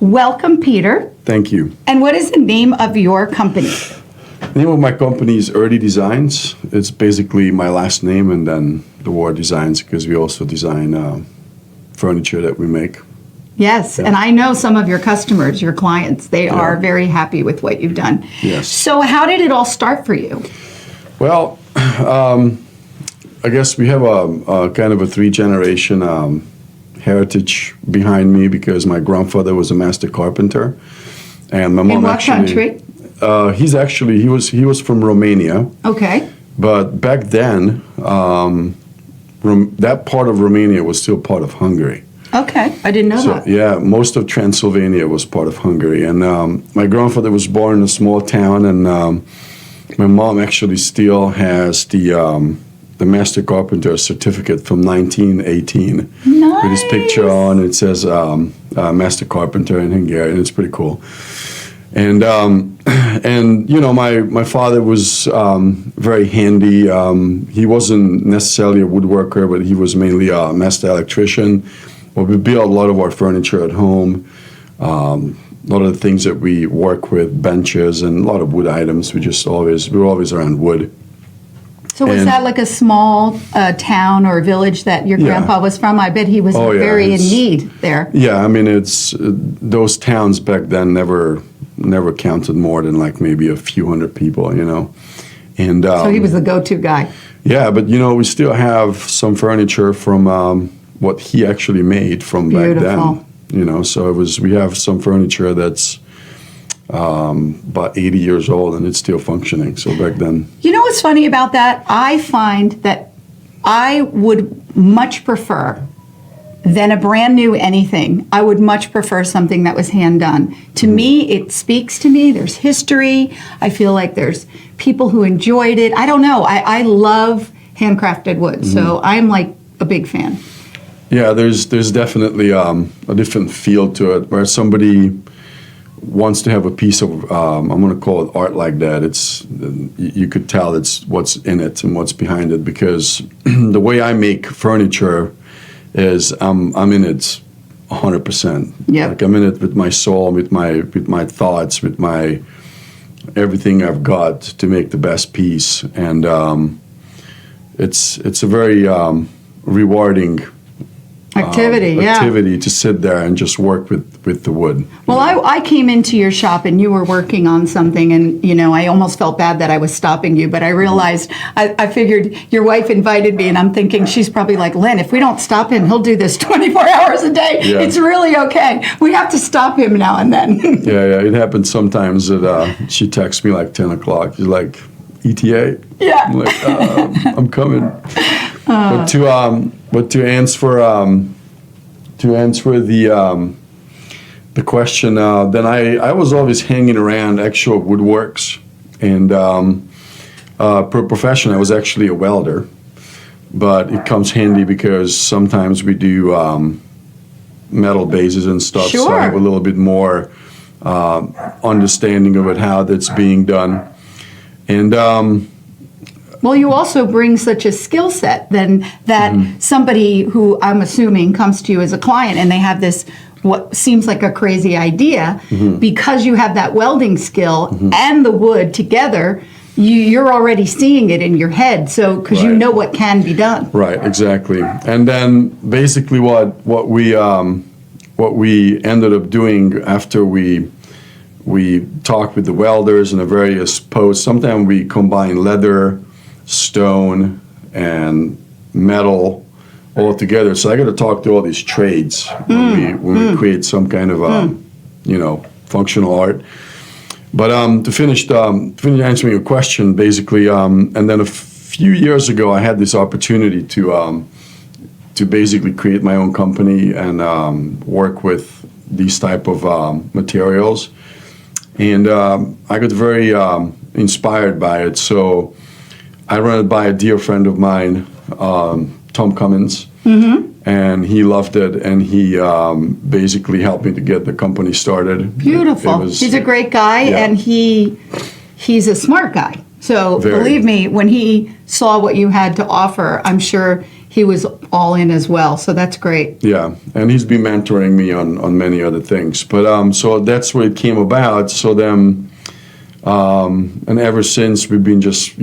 Welcome, Peter. Thank you. And what is the name of your company? The name of my company is Early Designs. It's basically my last name and then the word designs, because we also design furniture that we make. Yes, and I know some of your customers, your clients, they are very happy with what you've done. Yes. So how did it all start for you? Well, I guess we have a kind of a three-generation heritage behind me, because my grandfather was a master carpenter, and my mom In what country? He was from Romania. Okay. But back then, that part of Romania was still part of Hungary. Okay, I didn't know that. Yeah, most of Transylvania was part of Hungary. And my grandfather was born in a small town, and my mom actually still has the Master Carpenter certificate from 1918. Nice. With his picture on. It says Master Carpenter in Hungarian. It's pretty cool. And you know, my father was very handy. He wasn't necessarily a woodworker, but he was mainly a master electrician. Well, we built a lot of our furniture at home. A lot of the things that we work with, benches and a lot of wood items. We were always around wood. So was that like a small town or village that your grandpa was from? I bet he was very in need there. Yeah, I mean, it's those towns back then never counted more than like maybe a few hundred people, you know. And so he was the go-to guy. Yeah, but you know, we still have some furniture from what he actually made from back then. You know, so we have some furniture that's about 80 years old and it's still functioning. So back then. You know what's funny about that? I find that I would much prefer than a brand new anything. I would much prefer something that was hand done. To me, it speaks to me. There's history. I feel like there's people who enjoyed it. I don't know. I love handcrafted wood, so I'm like a big fan. Yeah, there's definitely a different feel to it, where somebody wants to have a piece of, I'm going to call it art like that. You could tell it's what's in it and what's behind it, because the way I make furniture is I'm in it 100%. Yeah. Like I'm in it with my soul, with my thoughts, with my everything I've got to make the best piece, and it's a very rewarding activity to sit there and just work with the wood. Well, I came into your shop and you were working on something, and you know, I almost felt bad that I was stopping you, but I realized, I figured your wife invited me, and I'm thinking she's probably like, Lynn, if we don't stop him, he'll do this 24 hours a day. Yeah. It's really okay. We have to stop him now and then. Yeah, it happens sometimes that she texts me like 10 o'clock. She's like, ETA? Yeah. I'm like, I'm coming. But to answer the question, then I was always hanging around actual woodworks, and per profession I was actually a welder, but it comes handy because sometimes we do metal bases and stuff. Sure. So I have a little bit more understanding of it, how that's being done, and. Well, you also bring such a skill set then that somebody who I'm assuming comes to you as a client and they have this what seems like a crazy idea, because you have that welding skill and the wood together, you're already seeing it in your head. So because you know what can be done. Right, exactly. And then basically what we ended up doing after we talked with the welders and the various posts, sometimes we combine leather, stone, and metal all together. So I got to talk to all these trades when we create some kind of functional art. But to finish answering your question, basically, and then a few years ago, I had this opportunity to basically create my own company and work with these type of materials, and I got very inspired by it. So I ran it by a dear friend of mine, Tom Cummins, and he loved it, and he basically helped me to get the company started. Beautiful. He's a great guy, and he's a smart guy. So believe me, when he saw what you had to offer, I'm sure he was all in as well. So that's great. Yeah, and he's been mentoring me on many other things. But so that's where it came about. So then, and ever since we've been just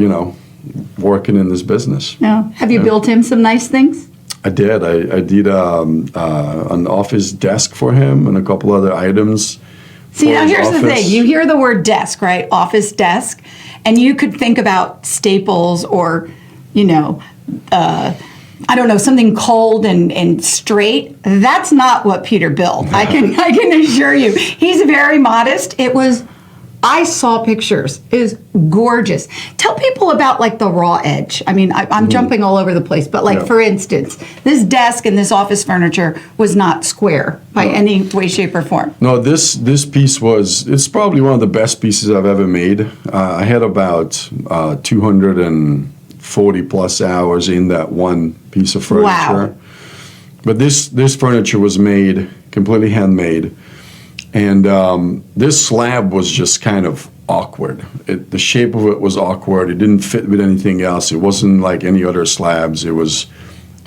working in this business. Yeah. Have you built him some nice things? I did. I did an office desk for him and a couple other items. See, now here's the thing. You hear the word desk, right? Office desk. And you could think about Staples or, I don't know, something cold and straight. That's not what Peter built. I can assure you. He's very modest. I saw pictures. It was gorgeous. Tell people about like the raw edge. I mean, I'm jumping all over the place, but for instance, this desk and this office furniture was not square by any way, shape, or form. No, this piece it's probably one of the best pieces I've ever made. I had about 240 plus hours in that one piece of furniture. Wow. But this furniture was made completely handmade. And this slab was just kind of awkward. The shape of it was awkward. It didn't fit with anything else. It wasn't like any other slabs. I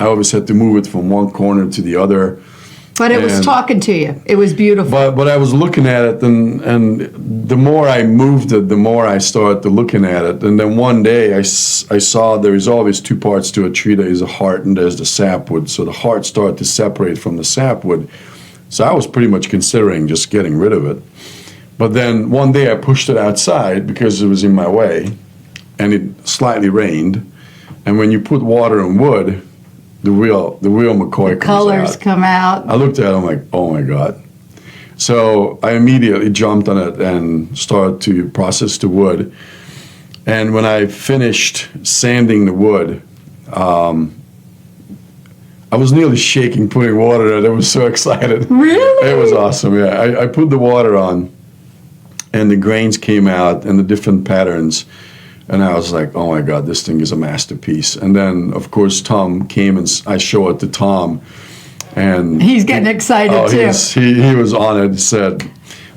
always had to move it from one corner to the other. But it was talking to you. It was beautiful. But I was looking at it, and the more I moved it, the more I started looking at it. And then one day I saw there is always two parts to a tree. There is a heart and there's the sapwood. So the heart started to separate from the sapwood. So I was pretty much considering just getting rid of it. But then one day I pushed it outside because it was in my way, and it slightly rained. And when you put water and wood, the real McCoy comes colors out. come out. I looked at it, I'm like, oh my God. So I immediately jumped on it and started to process the wood. And when I finished sanding the wood, I was nearly shaking putting water in it. I was so excited. Really? It was awesome, yeah. I put the water on, and the grains came out and the different patterns. And I was like, oh my God, this thing is a masterpiece. And then, of course, Tom came and I showed it to Tom. And he's getting excited too. He was on it and said,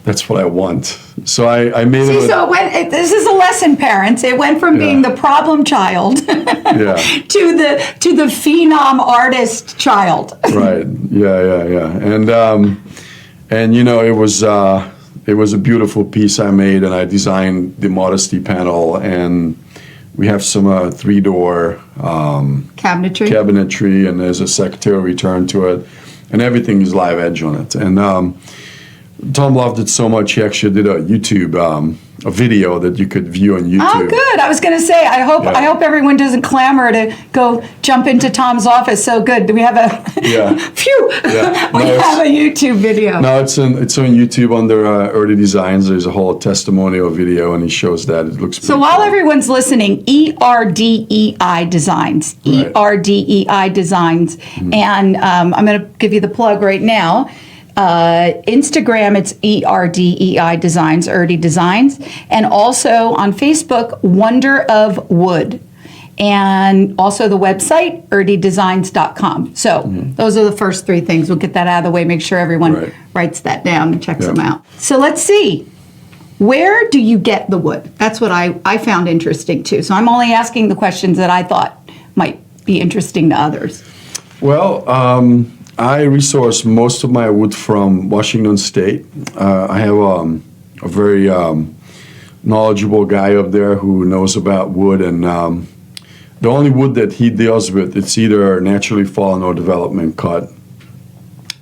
that's what I want. So I made it. So this is a lesson, parents. It went from being the problem child to the phenom artist child. Right. Yeah. And it was a beautiful piece I made, and I designed the modesty panel, and we have some 3-door cabinetry, and there's a secretarial return to it, and everything is live edge on it. And Tom loved it so much, he actually did a YouTube, a video that you could view on YouTube. Oh, good. I was going to say, I hope everyone doesn't clamor to go jump into Tom's office. So good. Do we have a phew? Yeah. We have a YouTube video. No, it's on YouTube under Early Designs. There's a whole testimonial video, and he shows that. It looks so while everyone's listening, ERDEI Designs, right. ERDEI Designs, and I'm going to give you the plug right now. Instagram, it's ERDEI Designs, Erdy Designs, and also on Facebook, Wonder of Wood, and also the website, erdydesigns.com. So those are the first 3 things. We'll get that out of the way, make sure everyone writes that down and checks them out. So let's see. Where do you get the wood? That's what I found interesting too. So I'm only asking the questions that I thought might be interesting to others. Well, I resource most of my wood from Washington State. I have a very knowledgeable guy up there who knows about wood, and the only wood that he deals with, it's either naturally fallen or development cut.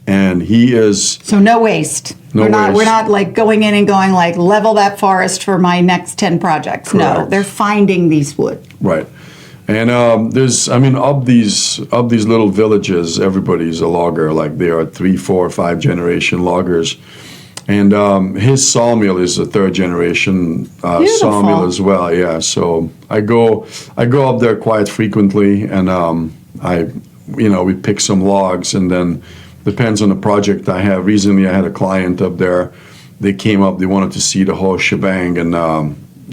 And he is... So no waste. We're not like going in and going like, level that forest for my next 10 projects. Correct. No, they're finding these wood. Right. And of these little villages, everybody's a logger. Like there are 3, 4, 5 generation loggers, and his sawmill is a 3rd generation sawmill as well. Yeah, so I go up there quite frequently, and we pick some logs, and then depends on the project I have. Recently, I had a client up there. They came up. They wanted to see the whole shebang, and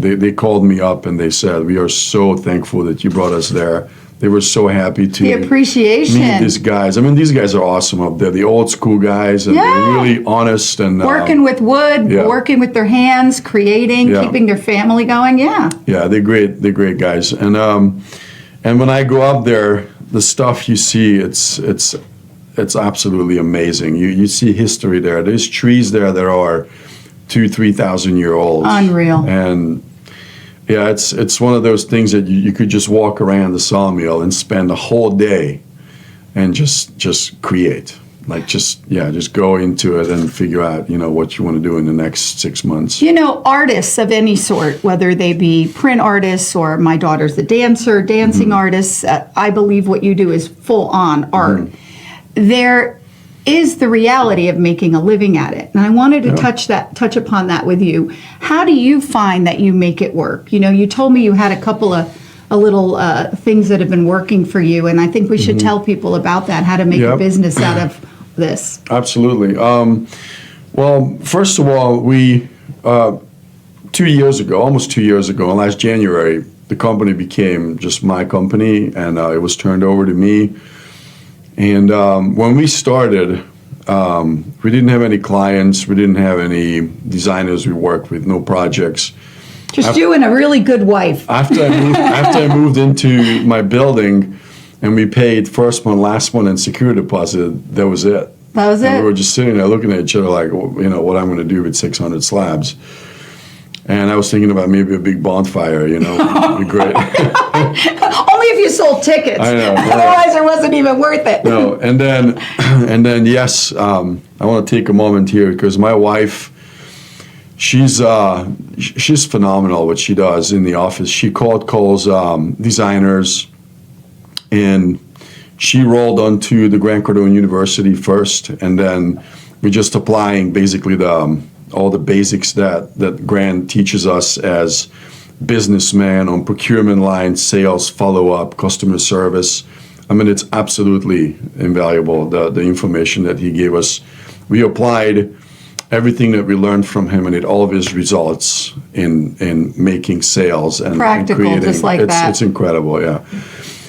They called me up and they said, we are so thankful that you brought us there. They were so happy to the appreciation. Meet these guys. I mean, these guys are awesome up there, the old school guys, and they're really honest. And working with wood, working with their hands, creating, keeping their family going, Yeah, they're great guys. And when I go up there, the stuff you see, it's absolutely amazing. You see history there. There's trees there that are 2,000-3,000 year olds. Unreal. And yeah, it's one of those things that you could just walk around the sawmill and spend a whole day and just create. Like just go into it and figure out, what you want to do in the next 6 months. Artists of any sort, whether they be print artists or my daughter's a dancer, dancing artists, I believe what you do is full on art. There is the reality of making a living at it. And I wanted to touch upon that with you. How do you find that you make it work? You told me you had a couple of little things that have been working for you, and I think we should tell people about that, how to make a business out of this. Absolutely. Well, first of all, we, 2 years ago, almost 2 years ago, last January, the company became just my company, and it was turned over to me. And when we started, we didn't have any clients, we didn't have any designers we worked with, no projects. Just you and a really good wife. After I moved into my building, and we paid first one, last one, and security deposit, that was it. That was and it? We were just sitting there looking at each other like, what I'm going to do with 600 slabs. And I was thinking about maybe a big bonfire, it'd be great. Only if you sold tickets. I know. Otherwise, it wasn't even worth it. No, and then yes, I want to take a moment here because my wife, she's phenomenal what she does in the office. She calls designers, and she rolled onto the Grant Cardone University first, and then we're just applying basically all the basics that Grant teaches us as businessmen on procurement line, sales, follow-up, customer service. I mean, it's absolutely invaluable, the information that he gave us. We applied everything that we learned from him, and it always results in making sales and practical, creating. just like that. It's incredible, yeah.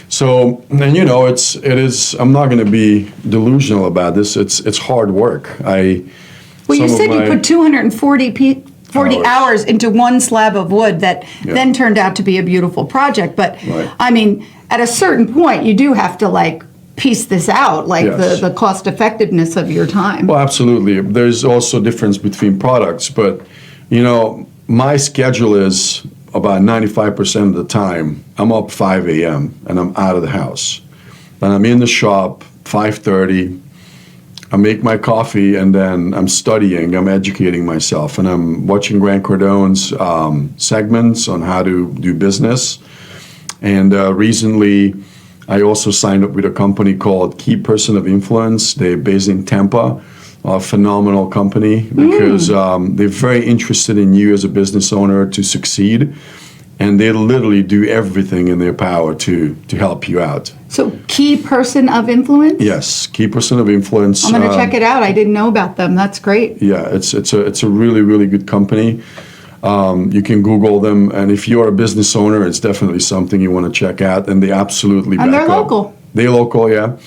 So, and it is. I'm not going to be delusional about this. It's hard work. Well, you said you put 240 hours into one slab of wood that then turned out to be a beautiful project. But I mean, at a certain point, you do have to piece this out, the cost effectiveness of your time. Well, absolutely. There's also a difference between products, but my schedule is about 95% of the time I'm up 5 a.m. and I'm out of the house. Then I'm in the shop 5:30. I make my coffee, and then I'm studying, I'm educating myself, and I'm watching Grant Cardone's segments on how to do business. And recently, I also signed up with a company called Key Person of Influence. They're based in Tampa, a phenomenal company because they're very interested in you as a business owner to succeed. And they literally do everything in their power to help you out. So, Key Person of Influence? Yes, Key Person of Influence. I'm going to check it out. I didn't know about them. That's great. Yeah, it's a really, really good company. You can Google them, and if you're a business owner, it's definitely something you want to check out. And they absolutely back up. And they're local. They're local, yeah.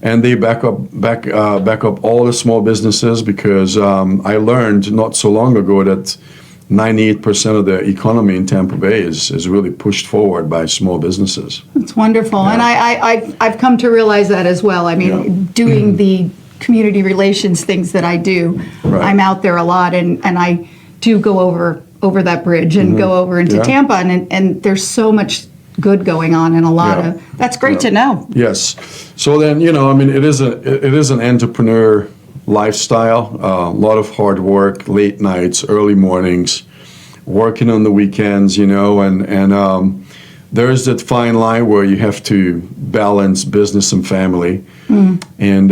And they back up all the small businesses because I learned not so long ago that 98% of the economy in Tampa Bay is really pushed forward by small businesses. It's wonderful. Yeah. And I've come to realize that as well. I mean, doing the community relations things that I do, I'm out there a lot, and I do go over that bridge and go over into Tampa, and there's so much good going on, and a lot of that's great to know. Yes. So then, it is an entrepreneur lifestyle, a lot of hard work, late nights, early mornings, working on the weekends, and there's that fine line where you have to balance business and family. And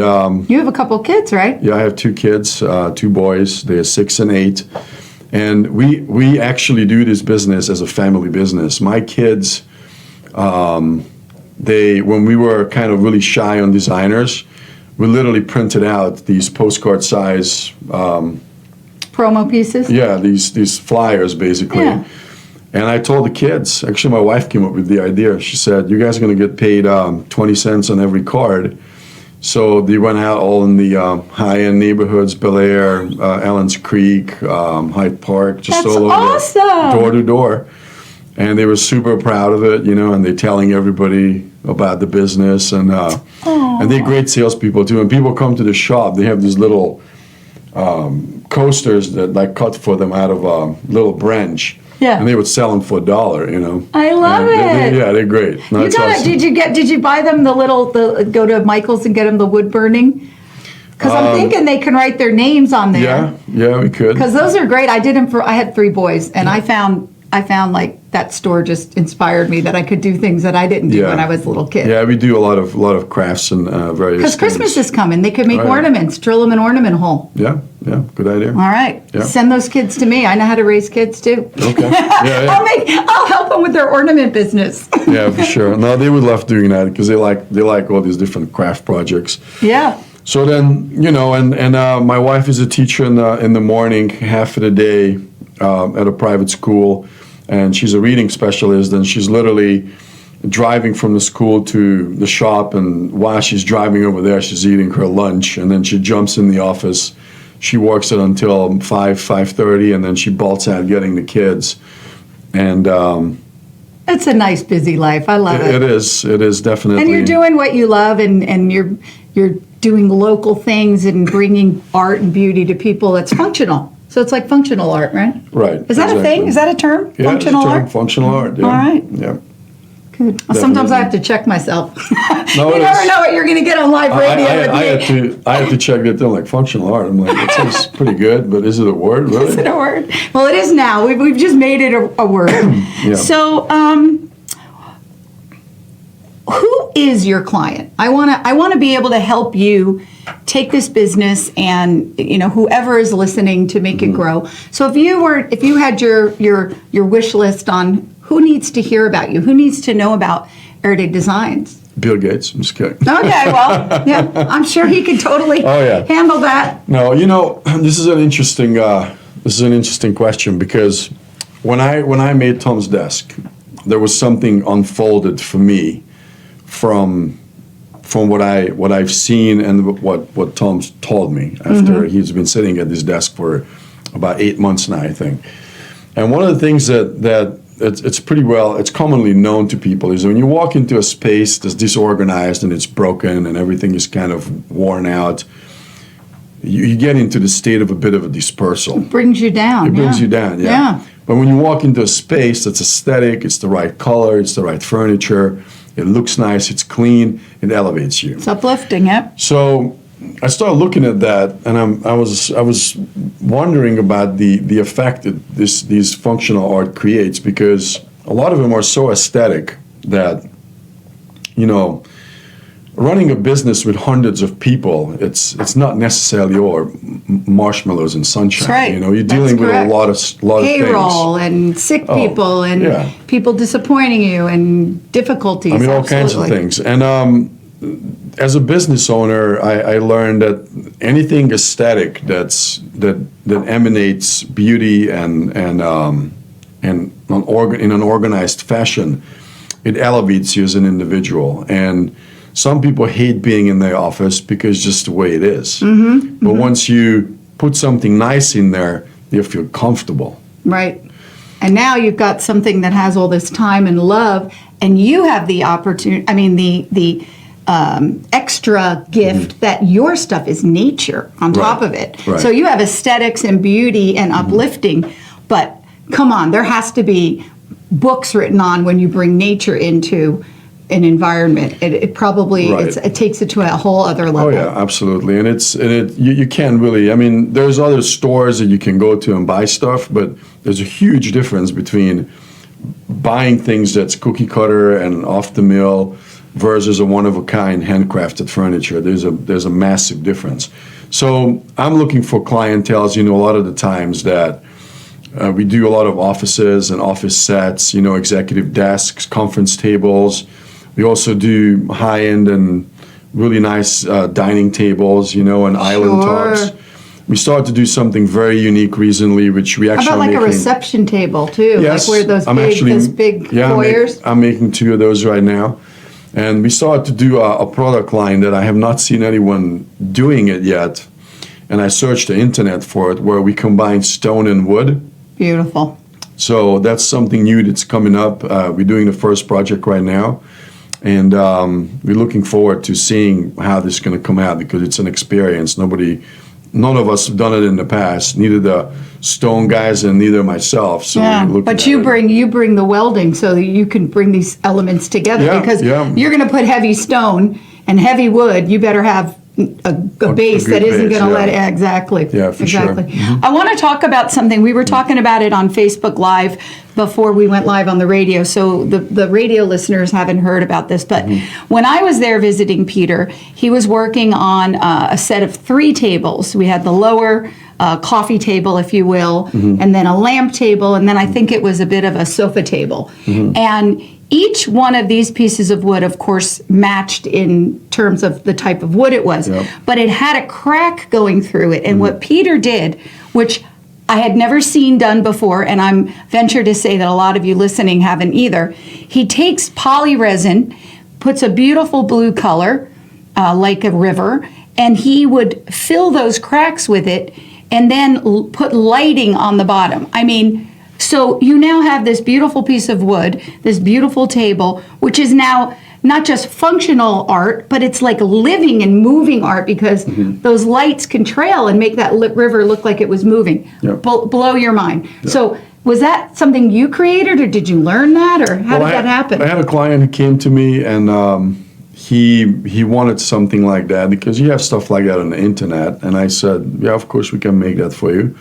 you have a couple kids, right? Yeah, I have 2 kids, 2 boys. They're 6 and 8. And we actually do this business as a family business. My kids, when we were kind of really shy on designers, we literally printed out these postcard size promo pieces. Yeah, these flyers basically. Yeah. And I told the kids. Actually, my wife came up with the idea. She said, "You guys are going to get paid 20 cents on every card." So they went out all in the high-end neighborhoods, Bel Air, Allen's Creek, Hyde Park, just That's all over, awesome. door to door. And they were super proud of it, and they're telling everybody about the business, and they're great salespeople too. When people come to the shop, they have these little coasters that like cut for them out of a little branch. Yeah. And they would sell them for $1, you know. I love And it. they're great. No, You it's gotta, awesome. did you buy them go to Michael's and get them the wood burning? Because I'm thinking they can write their names on there. Yeah, we could. Because those are great. I did them I had 3 boys, and I found like that store just inspired me that I could do things that I didn't do when I was a little kid. Yeah, we do a lot of crafts and various. Because Christmas things. is coming. They could make Right. ornaments, drill them an ornament hole. Yeah, good idea. All right. Yeah. Send those kids to me. I know how to raise kids too. Okay. Yeah. I'll help them with their ornament business. Yeah, for sure. No, they would love doing that because they like all these different craft projects. Yeah. So then, you know, and my wife is a teacher in the morning, half of the day at a private school, and she's a reading specialist, and she's literally driving from the school to the shop, and while she's driving over there, she's eating her lunch, and then she jumps in the office. She works it until 5:30, and then she bolts out getting the kids. And It's a nice, busy life. I love it. It is definitely. And you're doing what you love, and you're doing local things and bringing art and beauty to people that's functional. So it's like functional art, right? Right. Is that a exactly. thing? Is that a term? Yeah, Functional it's a term, art? functional art. Yeah. All right. Yeah. Good. Sometimes I have to check myself. No, You it never is. know what you're going to get on live radio with me. I had to check that. They're like functional art. I'm like, that sounds pretty good, but is it a word really? Is it a word? Well, it is now. We've just made it a word. Yeah. So, who is your client? I want to be able to help you take this business and, you know, whoever is listening to make it grow. So if you had your wish list on who needs to hear about you, who needs to know about Everyday Designs. Bill Gates. I'm just kidding. Okay, well, yeah, I'm sure he can totally handle that. No, you know, this is an interesting question because when I made Tom's desk, there was something unfolded for me from what I've seen and what Tom's told me after he's been sitting at this desk for about 8 months now, I think. And one of the things that it's commonly known to people is when you walk into a space that's disorganized and it's broken and everything is kind of worn out, you get into the state of a bit of a dispersal. It brings you down. It brings you down, yeah. Yeah. But when you walk into a space that's aesthetic, it's the right color, it's the right furniture, it looks nice, it's clean, it elevates you. It's uplifting, yeah. So I started looking at that, and I was wondering about the effect that these functional art creates, because a lot of them are so aesthetic that, you know, running a business with hundreds of people, it's not necessarily all marshmallows and sunshine. That's right. You know, you're That's dealing with a correct. lot of Payroll things. and sick people and yeah. people disappointing you and difficulties. I mean, all kinds of absolutely. things. And as a business owner, I learned that anything aesthetic that emanates beauty and in an organized fashion, it elevates you as an individual. And some people hate being in their office because it's just the way it is. But once you put something nice in there, you feel comfortable. Right. And now you've got something that has all this time and love, and you have the opportunity, the extra gift that your stuff is nature on top of it. Right. So you have aesthetics and beauty and uplifting, but come on, there has to be books written on when you bring nature into an environment. It probably Right. it takes it to a whole other level. Oh yeah, absolutely. And you can't really. I mean, there's other stores that you can go to and buy stuff, but there's a huge difference between buying things that's cookie cutter and off the mill versus a one of a kind handcrafted furniture. There's a massive difference. So I'm looking for clientele. You know, a lot of the times that we do a lot of offices and office sets. You know, executive desks, conference tables. We also do high-end and really nice dining tables, you know, and island tops. We started to do something very unique recently, which we actually How about like making, a reception table too? Yes, Like where those big foyers? I'm making 2 of those right now. And we started to do a product line that I have not seen anyone doing it yet. And I searched the internet for it, where we combine stone and wood. Beautiful. So that's something new that's coming up. We're doing the first project right now. And we're looking forward to seeing how this is going to come out because it's an experience. None of us have done it in the past. Neither the stone guys and neither myself. So Yeah, we're looking but at you it. bring the welding so that you can bring these elements together Yeah, because yeah. you're going to put heavy stone and heavy wood. You better have a base good that isn't base, going to yeah. exactly. Yeah, for sure. exactly. I want to talk about something. We were talking about it on Facebook Live before we went live on the radio, so the radio listeners haven't heard about this. But when I was there visiting Peter, he was working on a set of 3 tables. We had the lower coffee table, if you will, and then a lamp table, and then I think it was a bit of a sofa table. And each one of these pieces of wood, of course, matched in terms of the type of wood it was, Yep. but it had a crack going through it. And what Peter did, which I had never seen done before, and I'm venture to say that a lot of you listening haven't either, he takes poly resin, puts a beautiful blue color, like a river, and he would fill those cracks with it and then put lighting on the bottom. I mean, so you now have this beautiful piece of wood, this beautiful table, which is now not just functional art, but it's like living and moving art because those lights can trail and make that river look like it was moving. Yep. Blow your mind. So was that something you created or did you learn that or how did that happen? I had a client who came to me and he wanted something like that because you have stuff like that on the internet. And I said, yeah, of course we can make that for you.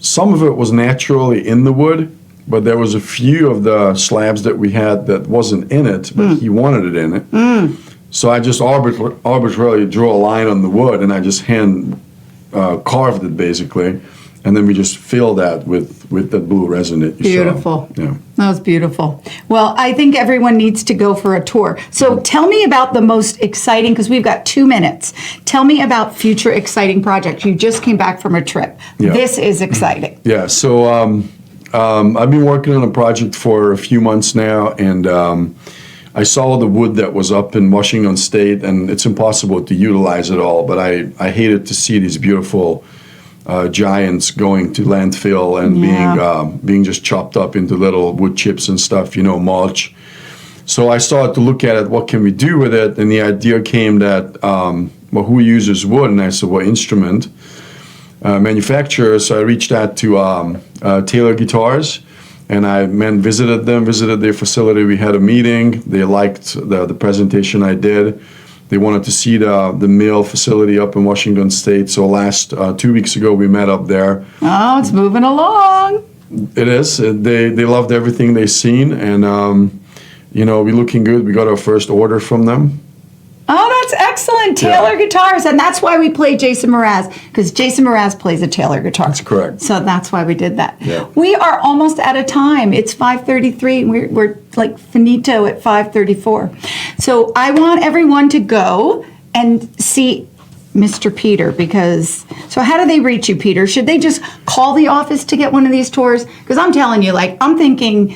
Some of it was naturally in the wood, but there was a few of the slabs that we had that wasn't in it, but he wanted it in it. So I just arbitrarily drew a line on the wood and I just hand carved it basically. And then we just fill that with the blue resin that you Beautiful. saw. Yeah. That was beautiful. Well, I think everyone needs to go for a tour. So tell me about the most exciting, because we've got 2 minutes. Tell me about future exciting projects. You just came back from a trip. Yeah. This is exciting. Yeah, so I've been working on a project for a few months now, and I saw the wood that was up in Washington State, and it's impossible to utilize it all, but I hated to see these beautiful giants going to landfill and being just chopped up into little wood chips and stuff, mulch. So I started to look at it, what can we do with it? And the idea came that, who uses wood? And I said, instrument manufacturers. So I reached out to Taylor Guitars, and I visited their facility. We had a meeting. They liked the presentation I did. They wanted to see the mill facility up in Washington State. So last 2 weeks ago, we met up there. Oh, it's moving along. It is. They loved everything they seen, and we're looking good. We got our first order from them. Oh, that's excellent. Taylor Guitars. And that's why we played Jason Mraz, because Jason Mraz plays a Taylor guitar. That's correct. So that's why we did that. Yeah. We are almost out of time. It's 5:33. We're like finito at 5:34. So I want everyone to go and see Mr. Peter so how do they reach you, Peter? Should they just call the office to get one of these tours? Because I'm telling you, I'm thinking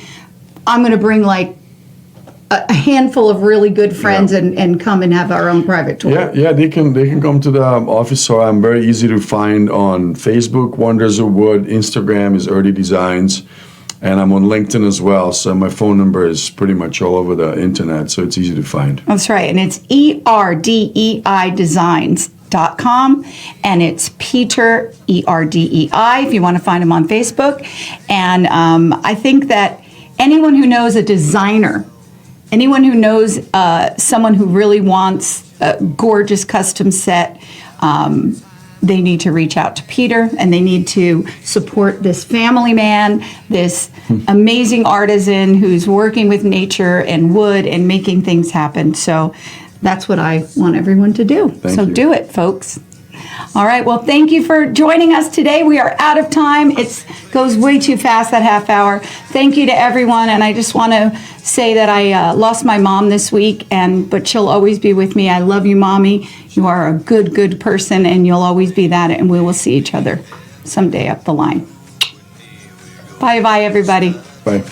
I'm going to bring a handful of really good friends and come and have our own private tour. Yeah, they can come to the office. So I'm very easy to find on Facebook, Wonders of Wood. Instagram is Early Designs, and I'm on LinkedIn as well. So my phone number is pretty much all over the internet, so it's easy to find. That's right, and it's ERDEI Designs.com, and it's Peter ERDEI if you want to find him on Facebook. And I think that anyone who knows a designer, anyone who knows someone who really wants a gorgeous custom set, they need to reach out to Peter, and they need to support this family man, this amazing artisan who's working with nature and wood and making things happen. So that's what I want everyone to do. Thank you. Do it, folks. All right. Well, thank you for joining us today. We are out of time. It goes way too fast, that half hour. Thank you to everyone. And I just want to say that I lost my mom this week, but she'll always be with me. I love you, Mommy. You are a good, good person, and you'll always be that. And we will see each other someday up the line. Bye, everybody. Bye.